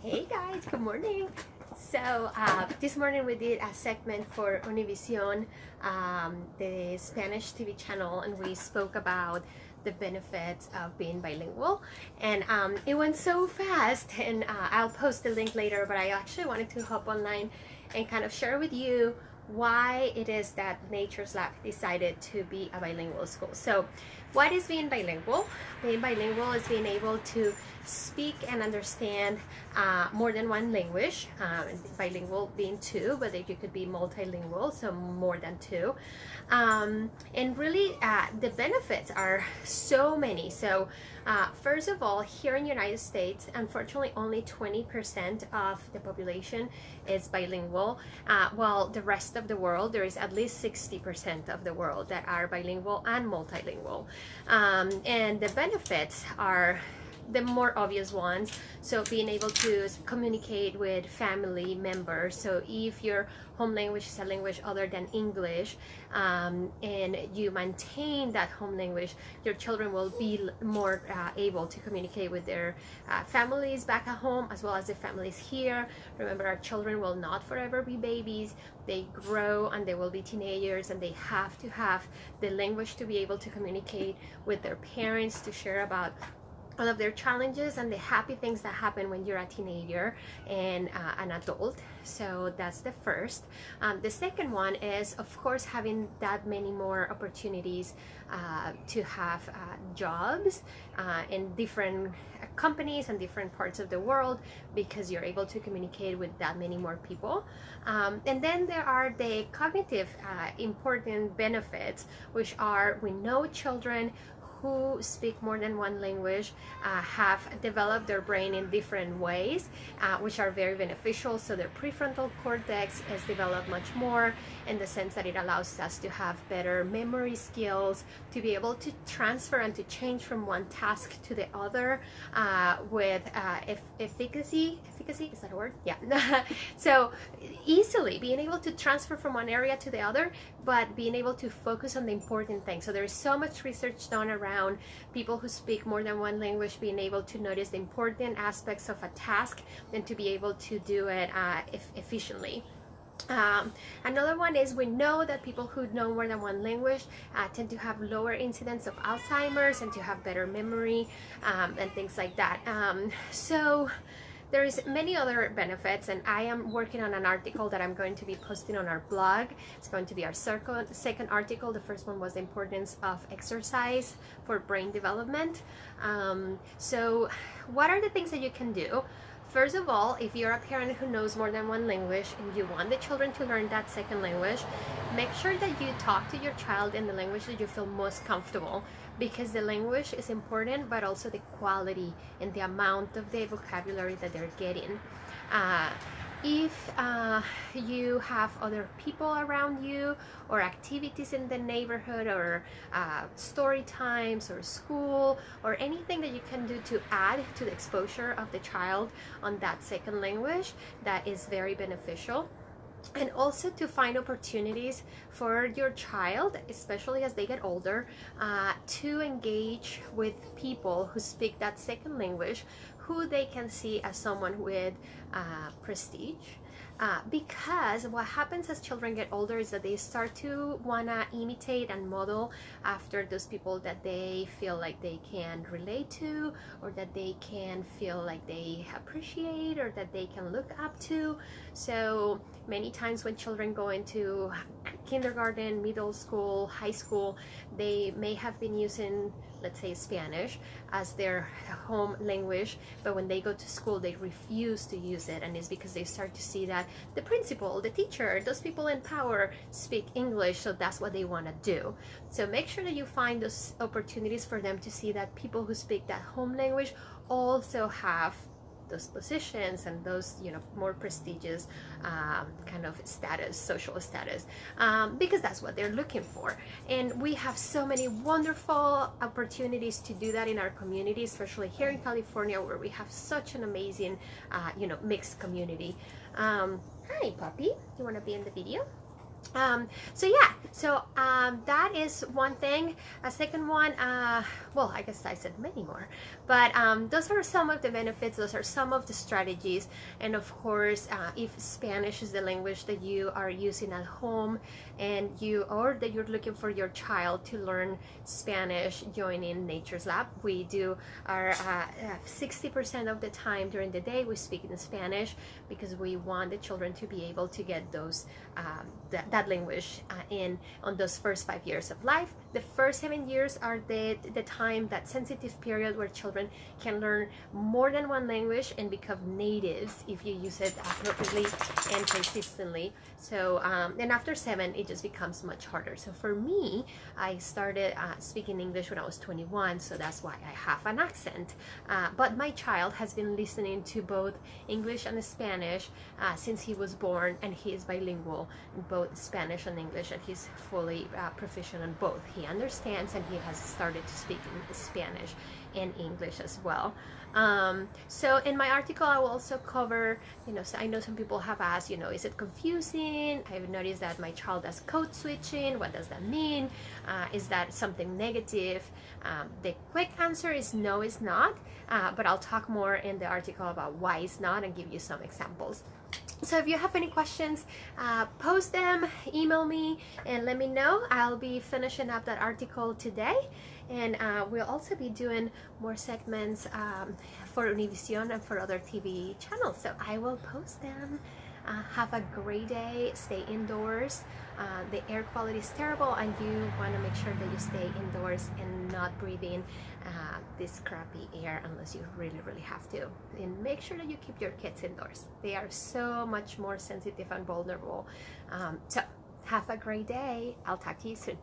Hey guys, good morning. So this morning we did a segment for Univision, the Spanish TV channel, and we spoke about the benefits of being bilingual. And it went so fast, and I'll post the link later, but I actually wanted to hop online and kind of share with you why it is that Nature's Lab decided to be a bilingual school. So what is being bilingual? Being bilingual is being able to speak and understand more than one language. Bilingual being two, but you could be multilingual, so more than two. And really the benefits are so many. So first of all, here in the United States, unfortunately only 20% of the population is bilingual, while the rest of the world, there is at least 60% of the world that are bilingual and multilingual. And the benefits are the more obvious ones. So being able to communicate with family members. So if your home language is a language other than English, and you maintain that home language, your children will be more able to communicate with their families back at home, as well as the families here. Remember, our children will not forever be babies. They grow and they will be teenagers, and they have to have the language to be able to communicate with their parents, to share about all of their challenges and the happy things that happen when you're a teenager and an adult. So that's the first. The second one is, of course, having that many more opportunities to have jobs in different companies and different parts of the world, because you're able to communicate with that many more people. And then there are the cognitive important benefits, which are, we know children who speak more than one language have developed their brain in different ways, which are very beneficial. So their prefrontal cortex is developed much more, in the sense that it allows us to have better memory skills, to be able to transfer and to change from one task to the other with efficacy, is that a word? Yeah. So easily being able to transfer from one area to the other, but being able to focus on the important things. So there is so much research done around people who speak more than one language being able to notice the important aspects of a task and to be able to do it efficiently. Another one is, we know that people who know more than one language tend to have lower incidence of Alzheimer's and to have better memory and things like that. So there's many other benefits, and I am working on an article that I'm going to be posting on our blog. It's going to be our second article. The first one was the importance of exercise for brain development. So what are the things that you can do? First of all, if you're a parent who knows more than one language and you want the children to learn that second language, make sure that you talk to your child in the language that you feel most comfortable, because the language is important, but also the quality and the amount of the vocabulary that they're getting. If you have other people around you, or activities in the neighborhood, or story times, or school, or anything that you can do to add to the exposure of the child on that second language, that is very beneficial. And also to find opportunities for your child, especially as they get older, to engage with people who speak that second language, who they can see as someone with prestige. Because what happens as children get older is that they start to want to imitate and model after those people that they feel like they can relate to, or that they can feel like they appreciate, or that they can look up to. So many times when children go into kindergarten, middle school, high school, they may have been using, let's say, Spanish as their home language, but when they go to school they refuse to use it, and it's because they start to see that the principal, the teacher, those people in power speak English, so that's what they want to do. So make sure that you find those opportunities for them to see that people who speak that home language also have those positions and those, you know, more prestigious kind of status, social status, because that's what they're looking for. And we have so many wonderful opportunities to do that in our community, especially here in California, where we have such an amazing you know, mixed community. Hi puppy, you want to be in the video? So yeah, that is one thing. A second one, well, I guess I said many more, but those are some of the benefits, those are some of the strategies. And of course, if Spanish is the language that you are using at home, and or that you're looking for your child to learn Spanish, joining Nature's Lab. We do our 60% of the time during the day we speak in Spanish, because we want the children to be able to get those that language in on those first 5 years of life. The first 7 years are the time, that sensitive period where children can learn more than one language and become natives if you use it appropriately and consistently. So and after 7 it just becomes much harder. So for me, I started speaking English when I was 21, so that's why I have an accent. But my child has been listening to both English and Spanish since he was born, and he is bilingual in both Spanish and English, and he's fully proficient in both. He understands, and he has started to speak in Spanish and English as well. So in my article I will also cover, so I know some people have asked, is it confusing? I've noticed that my child does code switching. What does that mean? Is that something negative? The quick answer is no, it's not, but I'll talk more in the article about why it's not and give you some examples. So if you have any questions, post them, email me, and let me know. I'll be finishing up that article today, and we'll also be doing more segments for Univision and for other TV channels, so I will post them. Have a great day. Stay indoors. The air quality is terrible, and you want to make sure that you stay indoors and not breathe in this crappy air unless you really have to. And make sure that you keep your kids indoors. They are so much more sensitive and vulnerable. So have a great day. I'll talk to you soon.